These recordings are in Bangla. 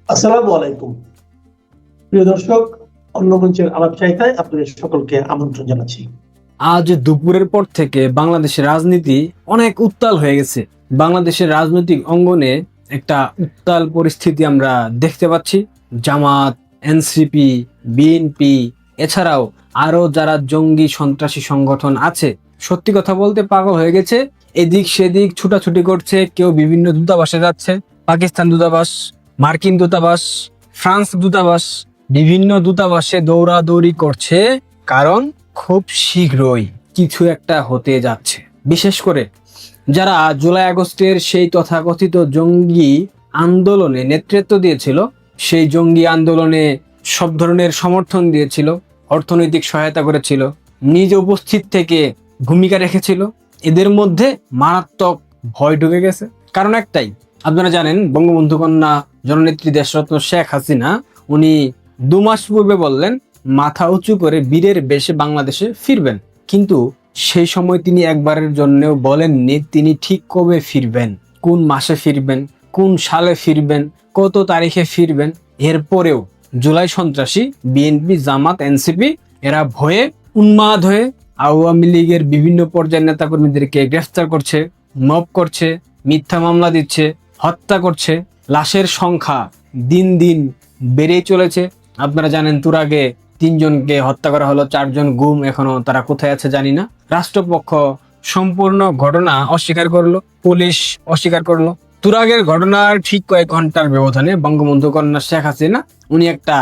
আসসালামু আলাইকুম। প্রিয় দর্শক, অন্য মঞ্চের আলাপ চাইতায় আপনাদের সকলকে আমন্ত্রণ জানাচ্ছি। আজ দুপুরের পর থেকে বাংলাদেশের রাজনীতি অনেক উত্তাল হয়ে গেছে। বাংলাদেশের রাজনৈতিক অঙ্গনে একটা উত্তাল পরিস্থিতি আমরা দেখতে পাচ্ছি। জামাত, এনসিপি, বিএনপি, এছাড়াও আরো যারা জঙ্গি সন্ত্রাসী সংগঠন আছে, সত্যি কথা বলতে পাগল হয়ে গেছে। এদিক সেদিক ছুটাছুটি করছে, কেউ বিভিন্ন দূতাবাসে যাচ্ছে, পাকিস্তান দূতাবাস, মার্কিন দূতাবাস, ফ্রান্স দূতাবাস, বিভিন্ন দূতাবাসে দৌড়াদৌড়ি করছে। কারণ খুব শীঘ্রই কিছু একটা হতে যাচ্ছে। বিশেষ করে যারা জুলাই আগস্টের সেই তথাকথিত জঙ্গি আন্দোলনে নেতৃত্ব দিয়েছিল, সেই জঙ্গি আন্দোলনে সব ধরনের সমর্থন দিয়েছিল, অর্থনৈতিক সহায়তা করেছিল, নিজে উপস্থিত থেকে ভূমিকা রেখেছিল, এদের মধ্যে মারাত্মক ভয় ঢুকে গেছে। কারণ একটাই, আপনারা জানেন বঙ্গবন্ধু কন্যা জননেত্রী দেশরত্ন শেখ হাসিনা উনি 2 মাস পূর্বে বললেন মাথা উঁচু করে বীরের বেশে বাংলাদেশে ফিরবেন। কিন্তু সেই সময় তিনি একবারের জন্যও বলেননি তিনি ঠিক কবে ফিরবেন, কোন মাসে ফিরবেন, কোন সালে ফিরবেন, কত তারিখে ফিরবেন। এরপরেও জুলাই সন্ত্রাসী বিএনপি, জামাত, এনসিপি এরা ভয়ে উন্মাদ হয়ে আওয়ামী লীগের বিভিন্ন পর্যায়ের নেতাকর্মীদেরকে গ্রেফতার করছে, মব করছে, মিথ্যা মামলা দিচ্ছে, হত্যা করছে। লাশের সংখ্যা দিন দিন বেড়েই চলেছে। আপনারা জানেন তুরাগে 3 জনকে হত্যা করা হলো, 4 জন গুম, এখনো তারা কোথায় আছে জানি না। রাষ্ট্রপক্ষ সম্পূর্ণ ঘটনা অস্বীকার করলো, পুলিশ অস্বীকার করলো। তুরাগের ঘটনার ঠিক কয়েক ঘন্টার ব্যবধানে বঙ্গবন্ধু কন্যা শেখ হাসিনা উনি একটা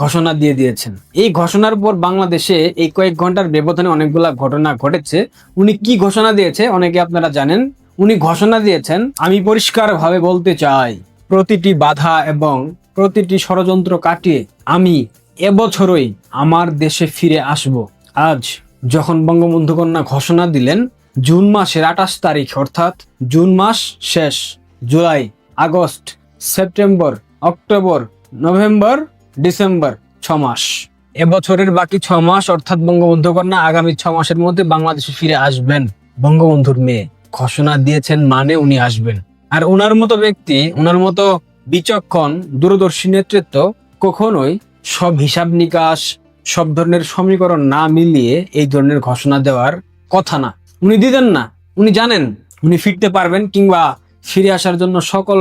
ঘোষণা দিয়ে দিয়েছেন। এই ঘোষণার পর বাংলাদেশে এই কয়েক ঘন্টার ব্যবধানে অনেকগুলা ঘটনা ঘটেছে। উনি কি ঘোষণা দিয়েছে অনেকে আপনারা জানেন। উনি ঘোষণা দিয়েছেন, আমি পরিষ্কারভাবে বলতে চাই, প্রতিটি বাধা এবং প্রতিটি ষড়যন্ত্র কাটিয়ে আমি এবছরই আমার দেশে ফিরে আসব। আজ যখন বঙ্গবন্ধু কন্যা ঘোষণা দিলেন, জুন মাসের 28 তারিখ, অর্থাৎ জুন মাস শেষ, July, August, September, October, November, December, 6 মাস। এবছরের বাকি 6 মাস অর্থাৎ বঙ্গবন্ধু কন্যা আগামী 6 মাসের মধ্যে বাংলাদেশে ফিরে আসবেন। বঙ্গবন্ধুর মেয়ে ঘোষণা দিয়েছেন মানে উনি আসবেন। আর ওনার মতো ব্যক্তি, ওনার মতো বিচক্ষণ দূরদর্শী নেতৃত্ব কখনোই সব হিসাব নিকাশ, সব ধরনের সমীকরণ না মিলিয়ে এই ধরনের ঘোষণা দেওয়ার কথা না। উনি দিতেন না। উনি জানেন উনি ফিরতে পারবেন, কিংবা ফিরে আসার জন্য সকল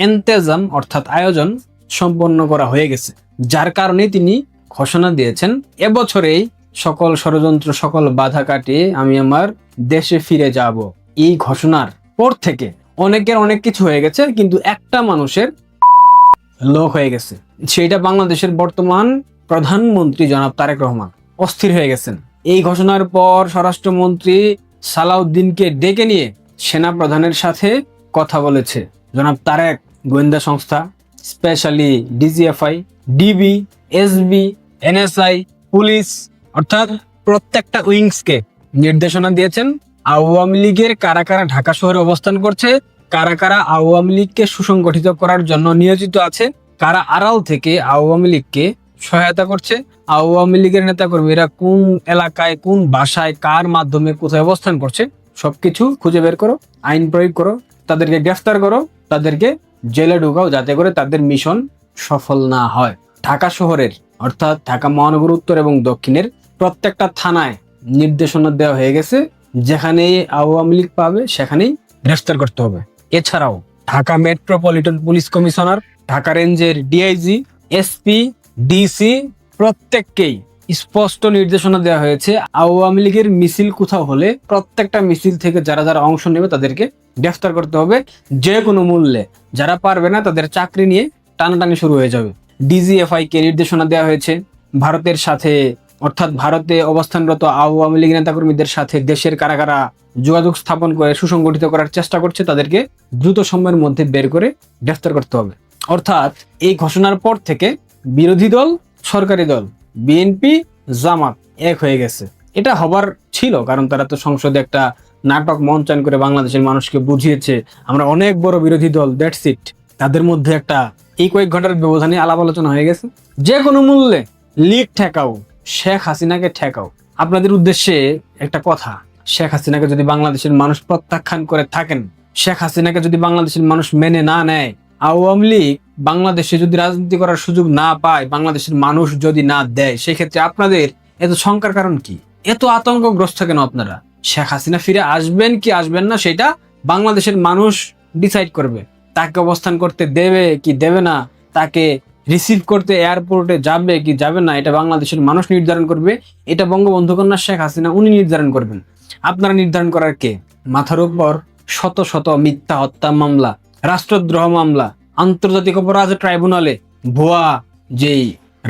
এন্তেজাম অর্থাৎ আয়োজন সম্পন্ন করা হয়ে গেছে। যার কারণে তিনি ঘোষণা দিয়েছেন এবছরেই সকল ষড়যন্ত্র, সকল বাধা কাটিয়ে আমি আমার দেশে ফিরে যাব। এই ঘোষণার পর থেকে অনেকের অনেক কিছু হয়ে গেছে, কিন্তু একটা মানুষের লোক হয়ে গেছে। সেটা বাংলাদেশের বর্তমান প্রধানমন্ত্রী জনাব তারেক রহমান অস্থির হয়ে গেছেন। এই ঘোষণার পর স্বরাষ্ট্রমন্ত্রী সালাউদ্দিনকে ডেকে নিয়ে সেনা প্রধানের সাথে কথা বলেছে জনাব তারেক। গোয়েন্দা সংস্থা, specially DGFI, DB, SB, NSI, police, অর্থাৎ প্রত্যেকটা উইংসকে নির্দেশনা দিয়েছেন আওয়ামী লীগের কারা কারা ঢাকা শহরে অবস্থান করছে, কারা কারা আওয়ামী লীগকে সুসংগঠিত করার জন্য নিয়োজিত আছে, কারা আড়াল থেকে আওয়ামী লীগকে সহায়তা করছে, আওয়ামী লীগের নেতাকর্মীরা কোন এলাকায়, কোন বাসায়, কার মাধ্যমে কোথায় অবস্থান করছে, সবকিছু খুঁজে বের করো, আইন প্রয়োগ করো, তাদেরকে গ্রেফতার করো, তাদেরকে জেলে ঢুকাও, যাতে করে তাদের মিশন সফল না হয়। ঢাকা শহরের অর্থাৎ ঢাকা মহানগর উত্তর এবং দক্ষিণের প্রত্যেকটা থানায় নির্দেশনা দেওয়া হয়ে গেছে, যেখানে আওয়ামী লীগ পাবে সেখানেই গ্রেফতার করতে হবে। এছাড়াও Dhaka metropolitan police commissioner, Dhaka রেঞ্জের ডিআইজি, এসপি, ডিসি প্রত্যেককেই স্পষ্ট নির্দেশনা দেওয়া হয়েছে আওয়ামী লীগের মিছিল কোথাও হলে প্রত্যেকটা মিছিল থেকে যারা যারা অংশ নেবে তাদেরকে গ্রেফতার করতে হবে যে কোনো মূল্যে। যারা পারবে না তাদের চাকরি নিয়ে টানাটানি শুরু হয়ে যাবে। ডিজিএফআই কে নির্দেশনা দেওয়া হয়েছে ভারতের সাথে, অর্থাৎ ভারতে অবস্থানরত আওয়ামী লীগ নেতাকর্মীদের সাথে দেশের কারা কারা যোগাযোগ স্থাপন করে সুসংগঠিত করার চেষ্টা করছে তাদেরকে দ্রুত সময়ের মধ্যে বের করে গ্রেফতার করতে হবে। অর্থাৎ এই ঘোষণার পর থেকে বিরোধী দল, সরকারি দল, বিএনপি, জামাত এক হয়ে গেছে। এটা হবার ছিল, কারণ তারা তো সংসদে একটা নাটক মঞ্চায়ন করে বাংলাদেশের মানুষকে বুঝিয়েছে আমরা অনেক বড় বিরোধী দল, দ্যাটস ইট। তাদের মধ্যে একটা এই কয়েক ঘন্টার ব্যবধানে আলাপ আলোচনা হয়ে গেছে, যে কোনো মূল্যে লীগ ঠেকাও, শেখ হাসিনাকে ঠেকাও। আপনাদের উদ্দেশ্যে একটা কথা, শেখ হাসিনাকে যদি বাংলাদেশের মানুষ প্রত্যাখ্যান করে থাকেন, শেখ হাসিনাকে যদি বাংলাদেশের মানুষ মেনে না নেয়, আওয়ামী লীগ বাংলাদেশে যদি রাজনীতি করার সুযোগ না পায়, বাংলাদেশের মানুষ যদি না দেয়, সেক্ষেত্রে আপনাদের এত শঙ্কার কারণ কি? এত আতঙ্কগ্রস্ত কেন আপনারা? শেখ হাসিনা ফিরে আসবেন কি আসবেন না সেটা বাংলাদেশের মানুষ ডিসাইড করবে। তাকে অবস্থান করতে দেবে কি দেবে না, তাকে রিসিভ করতে এয়ারপোর্টে যাবে কি যাবে না, এটা বাংলাদেশের মানুষ নির্ধারণ করবে। এটা বঙ্গবন্ধু কন্যা শেখ হাসিনা উনি নির্ধারণ করবেন। আপনারা নির্ধারণ করার কে? মাথার উপর শত শত মিথ্যা হত্যা মামলা, রাষ্ট্রদ্রোহ মামলা, আন্তর্জাতিক অপরাধ ট্রাইব্যুনালে ভুয়া যেই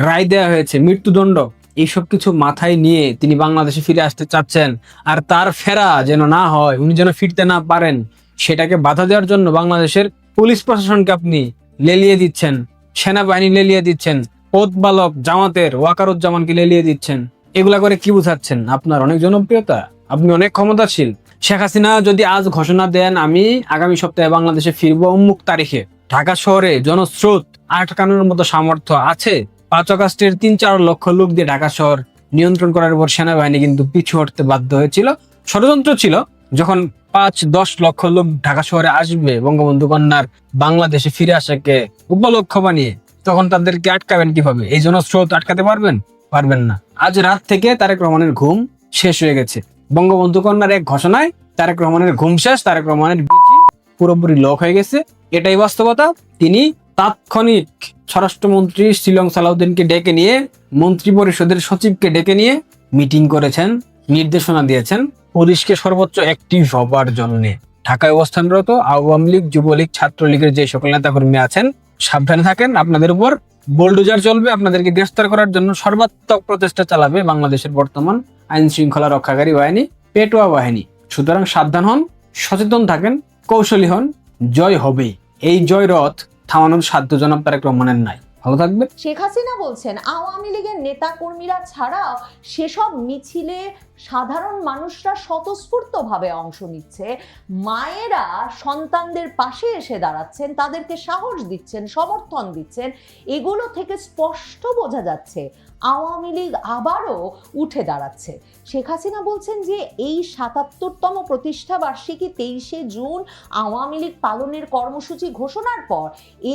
রায় দেওয়া হয়েছে, মৃত্যুদণ্ড, এইসব কিছু মাথায় নিয়ে তিনি বাংলাদেশে ফিরে আসতে চাচ্ছেন। আর তার ফেরা যেন না হয়, উনি যেন ফিরতে না পারেন, সেটাকে বাধা দেওয়ার জন্য বাংলাদেশের পুলিশ প্রশাসনকে আপনি লেলিয়ে দিচ্ছেন, সেনাবাহিনী লেলিয়ে দিচ্ছেন, পথবালক জামাতের ওয়াকারুজ্জামানকে লেলিয়ে দিচ্ছেন। এগুলা করে কি বুঝাচ্ছেন? আপনার অনেক জনপ্রিয়তা, আপনি অনেক ক্ষমতাশীল। শেখ হাসিনা যদি আজ ঘোষণা দেন আমি আগামী সপ্তাহে বাংলাদেশে ফিরবো অমুক তারিখে, ঢাকা শহরে জনস্রোত আটকানোর মতো সামর্থ্য আছে? 5 আগস্টের 3-4 লক্ষ লোক দিয়ে ঢাকা শহর নিয়ন্ত্রণ করার পর সেনাবাহিনী কিন্তু পিছু হটতে বাধ্য হয়েছিল। ষড়যন্ত্র ছিল। যখন 5-10 লক্ষ লোক ঢাকা শহরে আসবে বঙ্গবন্ধু কন্যার বাংলাদেশে ফিরে আসাকে উপলক্ষ বানিয়ে, তখন তাদেরকে আটকাবেন কিভাবে? এই জনস্রোত আটকাতে পারবেন? পারবেন না। আজ রাত থেকে তারেক রহমানের ঘুম শেষ হয়ে গেছে। বঙ্গবন্ধু কন্যার এক ঘোষণায় তারেক রহমানের ঘুম শেষ, তারেক রহমানের বিচি পুরোপুরি লক হয়ে গেছে। এটাই বাস্তবতা। তিনি তাৎক্ষণিক স্বরাষ্ট্রমন্ত্রী শিলং সালাউদ্দিনকে ডেকে নিয়ে, মন্ত্রী পরিষদের সচিবকে ডেকে নিয়ে মিটিং করেছেন, নির্দেশনা দিয়েছেন পুলিশকে সর্বোচ্চ অ্যাক্টিভ হবার জন্য। ঢাকায় অবস্থানরত আওয়ামী লীগ, যুবলীগ, ছাত্রলীগের যে সকল নেতাকর্মী আছেন, সাবধানে থাকেন। আপনাদের উপর বোলডোজার চলবে, আপনাদেরকে গ্রেফতার করার জন্য সর্বাত্মক প্রচেষ্টা চালাবে বাংলাদেশের বর্তমান আইন শৃঙ্খলা রক্ষাকারী বাহিনী, পেটোয়া বাহিনী। সুতরাং সাবধান হন, সচেতন থাকেন, কৌশলী হন, জয় হবেই। এই জয় রথ থামানোর সাধ্য জনাব তারেক রহমানের নাই। ভালো থাকবে। শেখ হাসিনা বলছেন আওয়ামী লীগের নেতা কর্মীরা ছাড়াও সেসব মিছিলে সাধারণ মানুষরা স্বতঃস্ফূর্তভাবে অংশ নিচ্ছে, মায়েরা সন্তানদের পাশে এসে দাঁড়াচ্ছেন, তাদেরকে সাহস দিচ্ছেন, সমর্থন দিচ্ছেন। এগুলো থেকে স্পষ্ট বোঝা যাচ্ছে আওয়ামী লীগ আবারও উঠে দাঁড়াচ্ছে। শেখ হাসিনা বলছেন যে এই 77তম প্রতিষ্ঠা বার্ষিকী 23শে জুন আওয়ামী লীগ পালনের কর্মসূচি ঘোষণার পর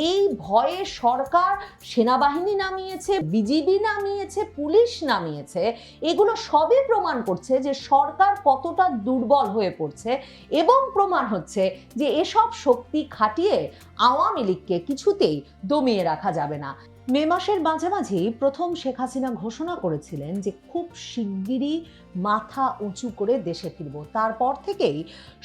এই ভয়ে সরকার সেনাবাহিনী নামিয়েছে, বিজিবি নামিয়েছে, পুলিশ নামিয়েছে। এগুলো সবই প্রমাণ করছে যে সরকার কতটা দুর্বল হয়ে পড়ছে, এবং প্রমাণ হচ্ছে যে এসব শক্তি খাটিয়ে আওয়ামী লীগকে কিছুতেই দমিয়ে রাখা যাবে না। মে মাসের মাঝামাঝি প্রথম শেখ হাসিনা ঘোষণা করেছিলেন যে খুব শিগগিরই মাথা উঁচু করে দেশে ফিরব। তারপর থেকেই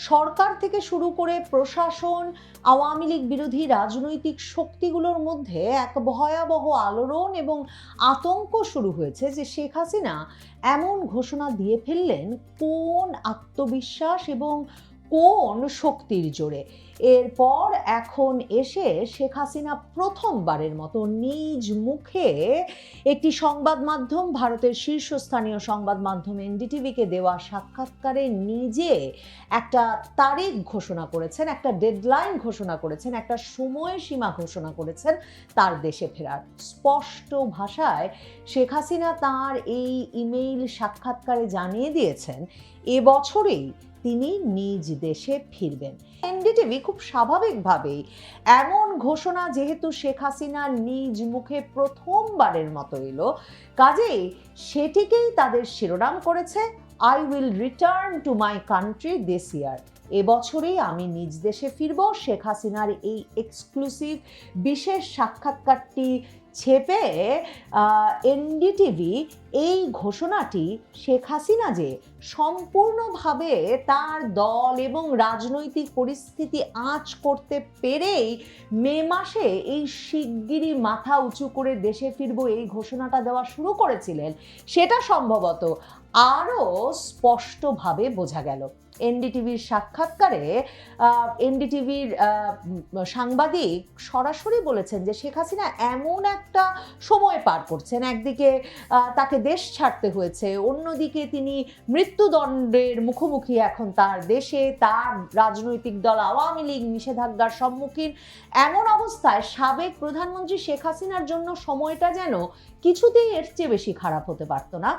সরকার থেকে শুরু করে প্রশাসন, আওয়ামী লীগ বিরোধী রাজনৈতিক শক্তিগুলোর মধ্যে এক ভয়াবহ আলোড়ন এবং আতঙ্ক শুরু হয়েছে যে শেখ হাসিনা এমন ঘোষণা দিয়ে ফেললেন কোন আত্মবিশ্বাস এবং কোন শক্তির জোরে। এরপর এখন এসে শেখ হাসিনা প্রথমবারের মতো নিজ মুখে একটি সংবাদ মাধ্যম, ভারতের শীর্ষস্থানীয় সংবাদ মাধ্যম এনডিটিভিকে দেওয়া সাক্ষাৎকারে নিজে একটা তারিখ ঘোষণা করেছেন, একটা ডেডলাইন ঘোষণা করেছেন, একটা সময়সীমা ঘোষণা করেছেন তার দেশে ফেরার। স্পষ্ট ভাষায় শেখ হাসিনা তাঁর এই ইমেইল সাক্ষাৎকারে জানিয়ে দিয়েছেন এবছরেই তিনি নিজ দেশে ফিরবেন। এনডিটিভি খুব স্বাভাবিকভাবেই এমন ঘোষণা যেহেতু শেখ হাসিনা নিজ মুখে প্রথমবারের মতো এলো, কাজেই সেটিকেই তাদের শিরোনাম করেছে I will return to my country this year. এবছরেই আমি নিজ দেশে ফিরব। শেখ হাসিনার এই এক্সক্লুসিভ বিশেষ সাক্ষাৎকারটি ছেপে এনডিটিভি এই ঘোষণাটি শেখ হাসিনা যে সম্পূর্ণভাবে তার দল এবং রাজনৈতিক পরিস্থিতি আঁচ করতে পেরেই মে মাসে এই শিগগিরই মাথা উঁচু করে দেশে ফিরব এই ঘোষণাটা দেওয়া শুরু করেছিলেন, সেটা সম্ভবত আরও স্পষ্টভাবে বোঝা গেল। এনডিটিভির সাক্ষাৎকারে এনডিটিভির সাংবাদিক সরাসরি বলেছেন যে শেখ হাসিনা এমন একটা সময় পার করছেন, একদিকে তাকে দেশ ছাড়তে হয়েছে, অন্যদিকে তিনি মৃত্যুদণ্ডের মুখোমুখি এখন তার দেশে, তার রাজনৈতিক দল আওয়ামী লীগ নিষেধাজ্ঞার সম্মুখীন। এমন অবস্থায় সাবেক প্রধানমন্ত্রী শেখ হাসিনার জন্য সময়টা যেন কিছুতেই এর চেয়ে বেশি খারাপ হতে পারত না।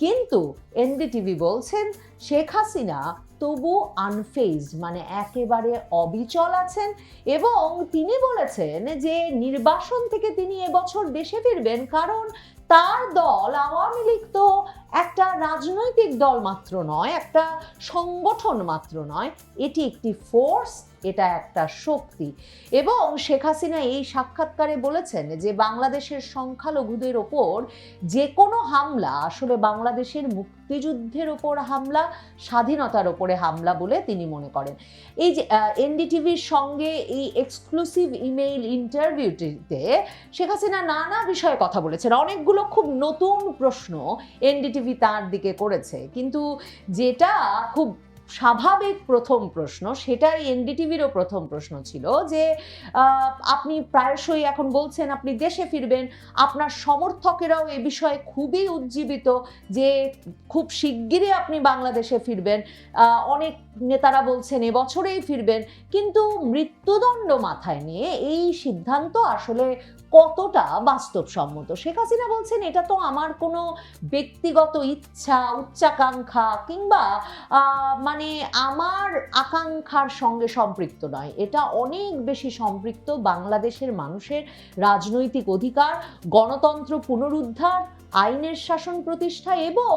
কিন্তু এনডিটিভি বলছেন শেখ হাসিনা তবু আনফেজড, মানে একেবারে অবিচল আছেন। এবং তিনি বলেছেন যে নির্বাসন থেকে তিনি এবছর দেশে ফিরবেন, কারণ তার দল আওয়ামী লীগ তো একটা রাজনৈতিক দল মাত্র নয়, একটা সংগঠন মাত্র নয়, এটি একটি ফোর্স, এটা একটা শক্তি। এবং শেখ হাসিনা এই সাক্ষাৎকারে বলেছেন যে বাংলাদেশের সংখ্যালঘুদের ওপর যে কোনো হামলা আসলে বাংলাদেশের মুক্তিযুদ্ধের ওপর হামলা, স্বাধীনতার ওপরে হামলা বলে তিনি মনে করেন। এই যে এনডিটিভির সঙ্গে এই এক্সক্লুসিভ ইমেইল ইন্টারভিউটিতে শেখ হাসিনা নানা বিষয়ে কথা বলেছেন। অনেকগুলো খুব নতুন প্রশ্ন এনডিটিভি তার দিকে করেছে, কিন্তু যেটা খুব স্বাভাবিক প্রথম প্রশ্ন, সেটাই এনডিটিভিরও প্রথম প্রশ্ন ছিল যে আপনি প্রায়শই এখন বলছেন আপনি দেশে ফিরবেন, আপনার সমর্থকেরাও এ বিষয়ে খুবই উজ্জীবিত যে খুব শিগগিরই আপনি বাংলাদেশে ফিরবেন, অনেক নেতারা বলছেন এবছরেই ফিরবেন, কিন্তু মৃত্যুদণ্ড মাথায় নিয়ে এই সিদ্ধান্ত আসলে কতটা বাস্তবসম্মত? শেখ হাসিনা বলছেন এটা তো আমার কোনো ব্যক্তিগত ইচ্ছা, উচ্চাকাঙ্ক্ষা কিংবা মানে আমার আকাঙ্ক্ষার সঙ্গে সম্পৃক্ত নয়, এটা অনেক বেশি সম্পৃক্ত বাংলাদেশের মানুষের রাজনৈতিক অধিকার, গণতন্ত্র পুনরুদ্ধার, আইনের শাসন প্রতিষ্ঠা এবং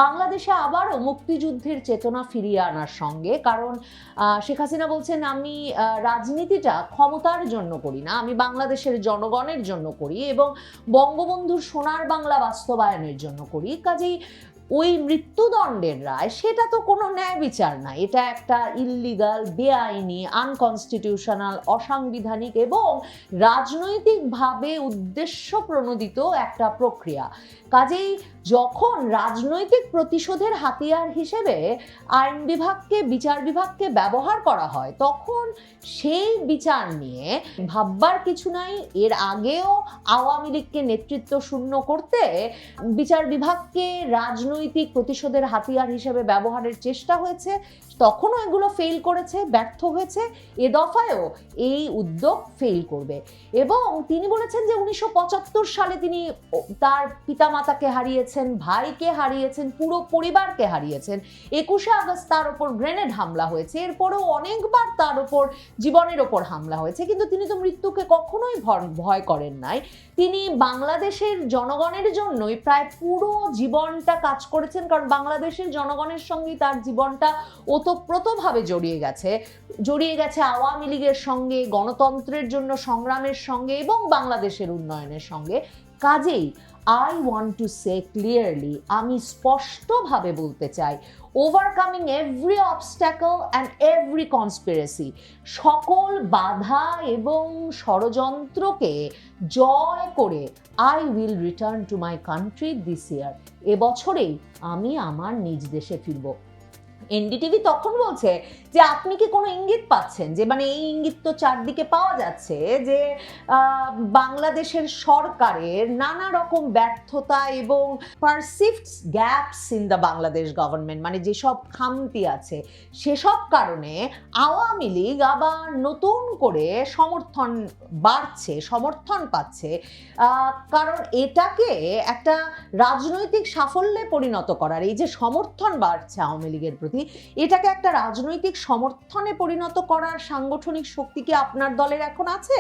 বাংলাদেশে আবারও মুক্তিযুদ্ধের চেতনা ফিরিয়ে আনার সঙ্গে। কারণ শেখ হাসিনা বলছেন আমি রাজনীতিটা ক্ষমতার জন্য করি না, আমি বাংলাদেশের জনগণের জন্য করি এবং বঙ্গবন্ধুর সোনার বাংলা বাস্তবায়নের জন্য করি। কাজেই ওই মৃত্যুদণ্ডের রায় সেটা তো কোনো ন্যায় বিচার না, এটা একটা ইল্লিগাল, বেআইনি, আনকনস্টিটিউশনাল, অসাংবিধানিক এবং রাজনৈতিকভাবে উদ্দেশ্য প্রণোদিত একটা প্রক্রিয়া। কাজেই যখন রাজনৈতিক প্রতিশোধের হাতিয়ার হিসেবে আইন বিভাগকে, বিচার বিভাগকে ব্যবহার করা হয়, তখন সেই বিচার নিয়ে ভাববার কিছু নাই। এর আগেও আওয়ামী লীগকে নেতৃত্ব শূন্য করতে বিচার বিভাগকে রাজনৈতিক প্রতিশোধের হাতিয়ার হিসেবে ব্যবহারের চেষ্টা হয়েছে, তখনও এগুলো ফেল করেছে, ব্যর্থ হয়েছে। এ দফায়ও এই উদ্যোগ ফেল করবে। এবং তিনি বলেছেন যে 1975 সালে তিনি তার পিতামাতাকে হারিয়েছেন, ভাইকে হারিয়েছেন, পুরো পরিবারকে হারিয়েছেন। 21শে আগস্ট তার ওপর গ্রেনেড হামলা হয়েছে, এরপরেও অনেকবার তার ওপর, জীবনের ওপর হামলা হয়েছে, কিন্তু তিনি তো মৃত্যুকে কখনোই ভয় করেন নাই। তিনি বাংলাদেশের জনগণের জন্যই প্রায় পুরো জীবনটা কাজ করেছেন, কারণ বাংলাদেশের জনগণের সঙ্গেই তার জীবনটা ওতপ্রোতভাবে জড়িয়ে গেছে আওয়ামী লীগের সঙ্গে, গণতন্ত্রের জন্য সংগ্রামের সঙ্গে এবং বাংলাদেশের উন্নয়নের সঙ্গে। কাজেই I want to say clearly, আমি স্পষ্টভাবে বলতে চাই, overcoming every obstacle and every conspiracy, সকল বাধা এবং ষড়যন্ত্রকে জয় করে I will return to my country this year, এবছরেই আমি আমার নিজ দেশে ফিরব। এনডিটিভি তখন বলছে যে আপনি কি কোনো ইঙ্গিত পাচ্ছেন, যে মানে এই ইঙ্গিত তো চারদিকে পাওয়া যাচ্ছে যে বাংলাদেশের সরকারের নানা রকম ব্যর্থতা এবং perceived gaps in the Bangladesh government, মানে যেসব খামতি আছে সেসব কারণে আওয়ামী লীগ আবার নতুন করে সমর্থন পাচ্ছে, কারণ এটাকে একটা রাজনৈতিক সাফল্যে পরিণত করার, এই যে সমর্থন বাড়ছে আওয়ামী লীগের প্রতি, এটাকে একটা রাজনৈতিক সমর্থনে পরিণত করার সাংগঠনিক শক্তি কি আপনার দলের এখন আছে?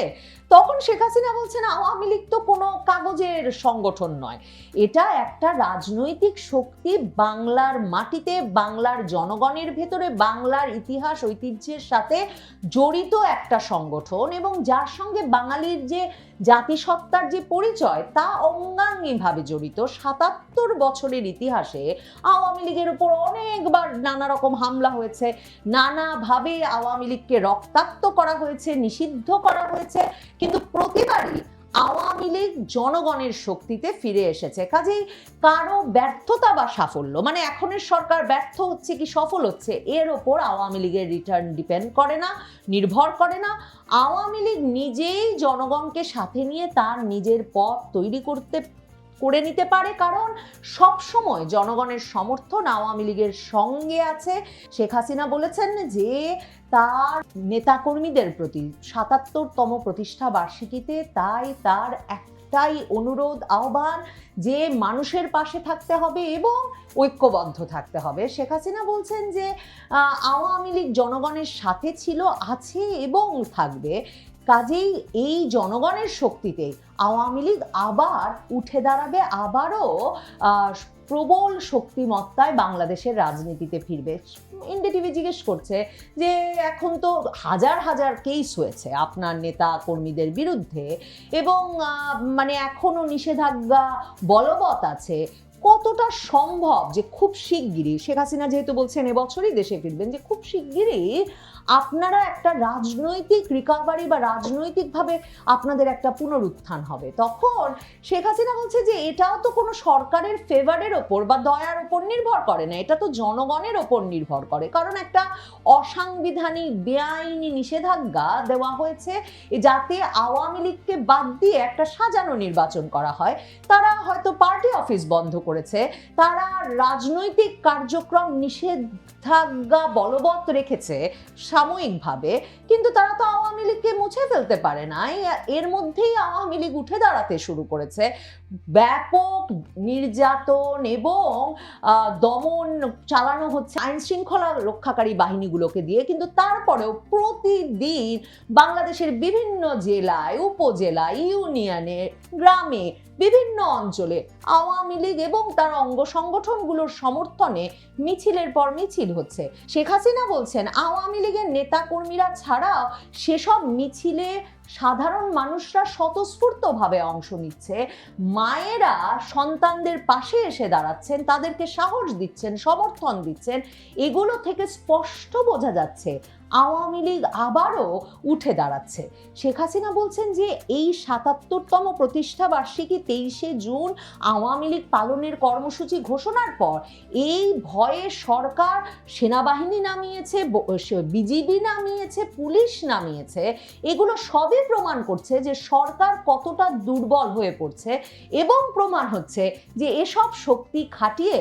তখন শেখ হাসিনা বলছেন আওয়ামী লীগ তো কোনো কাগজের সংগঠন নয়, এটা একটা রাজনৈতিক শক্তি, বাংলার মাটিতে, বাংলার জনগণের ভেতরে, বাংলার ইতিহাস ঐতিহ্যের সাথে জড়িত একটা সংগঠন, এবং যার সঙ্গে বাঙালির যে জাতিসত্তার যে পরিচয় তা অঙ্গাঙ্গিভাবে জড়িত। ৭৭ বছরের ইতিহাসে আওয়ামী লীগের উপর অনেকবার নানা রকম হামলা হয়েছে, নানাভাবে আওয়ামী লীগকে রক্তাক্ত করা হয়েছে, নিষিদ্ধ করা হয়েছে, কিন্তু প্রতিবারই আওয়ামী লীগ জনগণের শক্তিতে ফিরে এসেছে। কাজেই কারো ব্যর্থতা বা সাফল্য, মানে এখনের সরকার ব্যর্থ হচ্ছে কি সফল হচ্ছে, এর ওপর আওয়ামী লীগের রিটার্ন ডিপেন্ড করে না, নির্ভর করে না। আওয়ামী লীগ নিজেই জনগণকে সাথে নিয়ে তার নিজের পথ তৈরি করে নিতে পারে, কারণ সবসময় জনগণের সমর্থন আওয়ামী লীগের সঙ্গে আছে। শেখ হাসিনা বলেছেন যে তার নেতাকর্মীদের প্রতি ৭৭তম প্রতিষ্ঠা বার্ষিকীতে তাই তার একটা একটাই অনুরোধ, আহ্বান যে মানুষের পাশে থাকতে হবে এবং ঐক্যবদ্ধ থাকতে হবে। শেখ হাসিনা বলছেন যে আওয়ামী লীগ জনগণের সাথে ছিল, আছে এবং থাকবে। কাজেই এই জনগণের শক্তিতে আওয়ামী লীগ আবার উঠে দাঁড়াবে, আবারও প্রবল শক্তিমত্তায় বাংলাদেশের রাজনীতিতে ফিরবে। এনডিটিভি জিজ্ঞেস করছে যে এখন তো হাজার হাজার কেস হয়েছে আপনার নেতা কর্মীদের বিরুদ্ধে এবং মানে এখনো নিষেধাজ্ঞা বলবৎ আছে, কতটা সম্ভব যে খুব শিগগিরই, শেখ হাসিনা যেহেতু বলছেন এবছরই দেশে ফিরবেন, যে খুব শিগগিরই আপনারা একটা রাজনৈতিক রিকভারি বা রাজনৈতিকভাবে আপনাদের একটা পুনরুত্থান হবে? তখন শেখ হাসিনা বলছে যে এটাও তো কোনো সরকারের ফেভারের ওপর বা দয়ার ওপর নির্ভর করে না, এটা তো জনগণের ওপর নির্ভর করে। কারণ একটা অসাংবিধানিক বেআইনি নিষেধাজ্ঞা দেওয়া হয়েছে যাতে আওয়ামী লীগকে বাদ দিয়ে একটা সাজানো নির্বাচন করা হয়। তারা হয়তো পার্টি অফিস বন্ধ করেছে, তারা রাজনৈতিক কার্যক্রম নিষেধাজ্ঞা বলবৎ রেখেছে সাময়িকভাবে, কিন্তু তারা তো আওয়ামী লীগকে মুছে ফেলতে পারে না। এর মধ্যেই আওয়ামী লীগ উঠে দাঁড়াতে শুরু করেছে। ব্যাপক নির্যাতন এবং দমন চালানো হচ্ছে আইন শৃঙ্খলা রক্ষাকারী বাহিনীগুলোকে দিয়ে, কিন্তু তারপরেও প্রতিদিন বাংলাদেশের বিভিন্ন জেলায়, উপজেলায়, ইউনিয়নে, গ্রামে, বিভিন্ন অঞ্চলে আওয়ামী লীগ এবং তার অঙ্গ সংগঠনগুলোর সমর্থনে মিছিলের পর মিছিল হচ্ছে। শেখ হাসিনা বলছেন আওয়ামী লীগের নেতা কর্মীরা ছাড়াও সেসব মিছিলে সাধারণ মানুষরা স্বতঃস্ফূর্তভাবে অংশ নিচ্ছে, মায়েরা সন্তানদের পাশে এসে দাঁড়াচ্ছেন, তাদেরকে সাহস দিচ্ছেন, সমর্থন দিচ্ছেন। এগুলো থেকে স্পষ্ট বোঝা যাচ্ছে আওয়ামী লীগ আবারও উঠে দাঁড়াচ্ছে। শেখ হাসিনা বলছেন যে এই ৭৭তম প্রতিষ্ঠা বার্ষিকী ২৩শে জুন আওয়ামী লীগ পালনের কর্মসূচি ঘোষণার পর এই ভয়ে সরকার সেনাবাহিনী নামিয়েছে, বিজিবি নামিয়েছে, পুলিশ নামিয়েছে। এগুলো সবই প্রমাণ করছে যে সরকার কতটা দুর্বল হয়ে পড়ছে এবং প্রমাণ হচ্ছে যে এসব শক্তি খাটিয়ে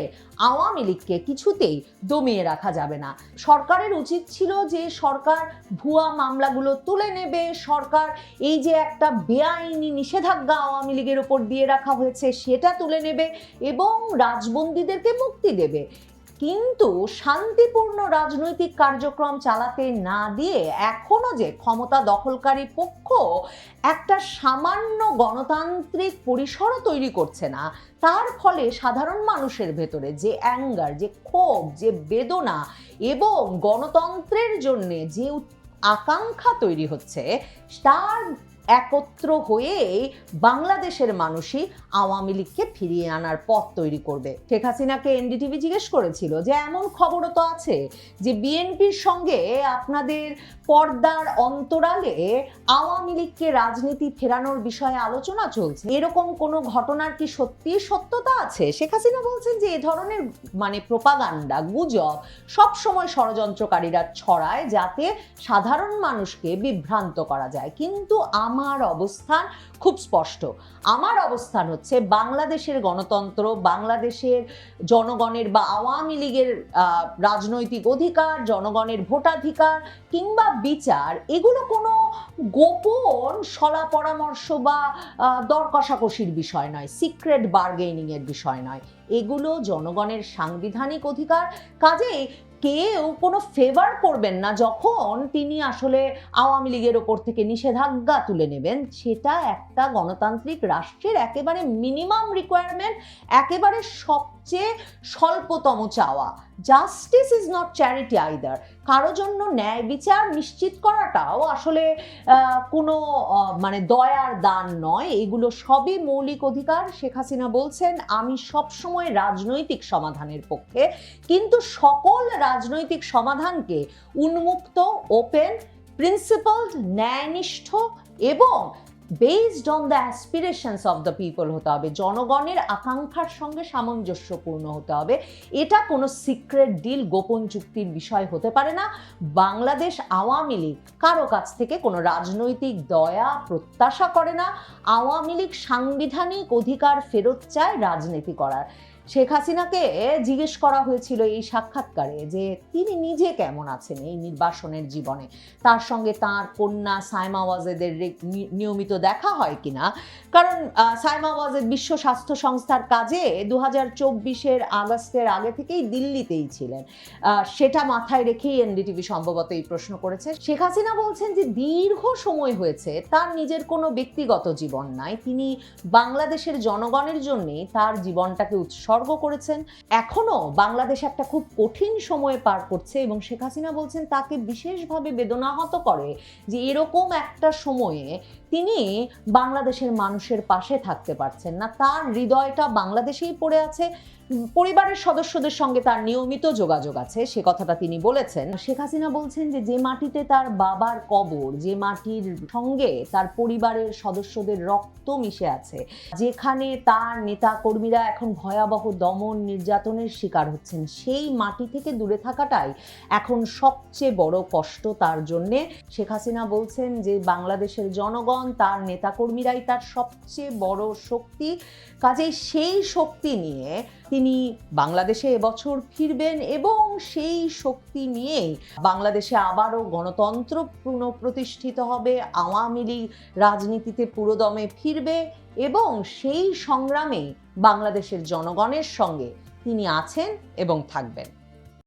আওয়ামী লীগকে কিছুতেই দমিয়ে রাখা যাবে না। সরকারের উচিত ছিল যে সরকার ভুয়া মামলাগুলো তুলে নেবে, সরকার এই যে একটা বেআইনি নিষেধাজ্ঞা আওয়ামী লীগের ওপর দিয়ে রাখা হয়েছে সেটা তুলে নেবে এবং রাজবন্দীদেরকে মুক্তি দেবে। কিন্তু শান্তিপূর্ণ রাজনৈতিক কার্যক্রম চালাতে না দিয়ে এখনো যে ক্ষমতা দখলকারী পক্ষ একটা সামান্য গণতান্ত্রিক পরিসরও তৈরি করছে না, তার ফলে সাধারণ মানুষের ভেতরে যে অ্যাঙ্গার, যে ক্ষোভ, যে বেদনা এবং গণতন্ত্রের জন্য যে আকাঙ্ক্ষা তৈরি হচ্ছে, তার একত্র হয়ে বাংলাদেশের মানুষই আওয়ামী লীগকে ফিরিয়ে আনার পথ তৈরি করবে। শেখ হাসিনাকে এনডিটিভি জিজ্ঞেস করেছিল যে এমন খবরও তো আছে যে বিএনপির সঙ্গে আপনাদের পর্দার অন্তরালে আওয়ামী লীগকে রাজনীতি ফেরানোর বিষয়ে আলোচনা চলছে, এরকম কোনো ঘটনার কি সত্যি সত্যতা আছে? শেখ হাসিনা বলছেন যে এ ধরনের মানে প্রোপাগান্ডা, গুজব সবসময় ষড়যন্ত্রকারীরা ছড়ায় যাতে সাধারণ মানুষকে বিভ্রান্ত করা যায়। কিন্তু আমার অবস্থান খুব স্পষ্ট। আমার অবস্থান হচ্ছে বাংলাদেশের গণতন্ত্র, বাংলাদেশের জনগণের বা আওয়ামী লীগের রাজনৈতিক অধিকার, জনগণের ভোটাধিকার কিংবা বিচার, এগুলো কোনো গোপন সলা পরামর্শ বা দর কষাকষির বিষয় নয়, সিক্রেট বার্গেনিং এর বিষয় নয়। এগুলো জনগণের সাংবিধানিক অধিকার। কাজেই কেউ কোনো ফেভার করবেন না যখন তিনি আসলে আওয়ামী লীগের ওপর থেকে নিষেধাজ্ঞা তুলে নেবেন। সেটা একটা গণতান্ত্রিক রাষ্ট্রের একেবারে মিনিমাম রিকোয়ারমেন্ট, একেবারে সবচেয়ে স্বল্পতম চাওয়া। Justice is not charity either. কারো জন্য ন্যায় বিচার নিশ্চিত করাটাও আসলে কোনো মানে দয়ার দান নয়, এগুলো সবই মৌলিক অধিকার। শেখ হাসিনা বলছেন আমি সবসময় রাজনৈতিক সমাধানের পক্ষে, কিন্তু সকল রাজনৈতিক সমাধানকে উন্মুক্ত, ওপেন, প্রিন্সিপালড, ন্যায়নিষ্ঠ এবং based on the aspirations of the people হতে হবে, জনগণের আকাঙ্ক্ষার সঙ্গে সামঞ্জস্যপূর্ণ হতে হবে। এটা কোনো সিক্রেট ডিল, গোপন চুক্তির বিষয় হতে পারে না। বাংলাদেশ আওয়ামী লীগ কারো কাছ থেকে কোনো রাজনৈতিক দয়া প্রত্যাশা করে না। আওয়ামী লীগ সাংবিধানিক অধিকার ফেরত চায় রাজনীতি করার। শেখ হাসিনাকে জিজ্ঞেস করা হয়েছিল এই সাক্ষাৎকারে যে তিনি নিজে কেমন আছেন এই নির্বাসনের জীবনে, তার সঙ্গে তার কন্যা সাইমা ওয়াজেদের নিয়মিত দেখা হয় কিনা। কারণ সাইমা ওয়াজেদ বিশ্ব স্বাস্থ্য সংস্থার কাজে 2024-এর আগস্টের আগে থেকেই দিল্লিতেই ছিলেন, সেটা মাথায় রেখেই এনডিটিভি সম্ভবত এই প্রশ্ন করেছে। শেখ হাসিনা বলছেন যে দীর্ঘ সময় হয়েছে তার নিজের কোনো ব্যক্তিগত জীবন নাই, তিনি বাংলাদেশের জনগণের জন্যই তার জীবনটাকে উৎসর্গ করেছেন। এখনো বাংলাদেশ একটা খুব কঠিন সময়ে পার করছে এবং শেখ হাসিনা বলছেন তাকে বিশেষভাবে বেদনাহত করে যে এরকম একটা সময়ে তিনি বাংলাদেশের মানুষের পাশে থাকতে পারছেন না, তার হৃদয়টা বাংলাদেশেই পড়ে আছে, পরিবারের সদস্যদের সঙ্গে তার নিয়মিত যোগাযোগ আছে, সে কথাটা তিনি বলেছেন। শেখ হাসিনা বলছেন যে যে মাটিতে তার বাবার কবর, যে মাটির সঙ্গে তার পরিবারের সদস্যদের রক্ত মিশে আছে, যেখানে তার নেতা কর্মীরা এখন ভয়াবহ দমন নির্যাতনের শিকার হচ্ছেন, সেই মাটি থেকে দূরে থাকাটাই এখন সবচেয়ে বড় কষ্ট তার জন্যে। শেখ হাসিনা বলছেন যে বাংলাদেশের জনগণ, তার নেতাকর্মীরাই তার সবচেয়ে বড় শক্তি, কাজেই সেই শক্তি নিয়ে তিনি বাংলাদেশে এবছর ফিরবেন এবং সেই শক্তি নিয়েই বাংলাদেশে আবারও গণতন্ত্র পুনঃপ্রতিষ্ঠিত হবে, আওয়ামী লীগ রাজনীতিতে পুরোদমে ফিরবে এবং সেই সংগ্রামে বাংলাদেশের জনগণের সঙ্গে তিনি আছেন এবং থাকবেন।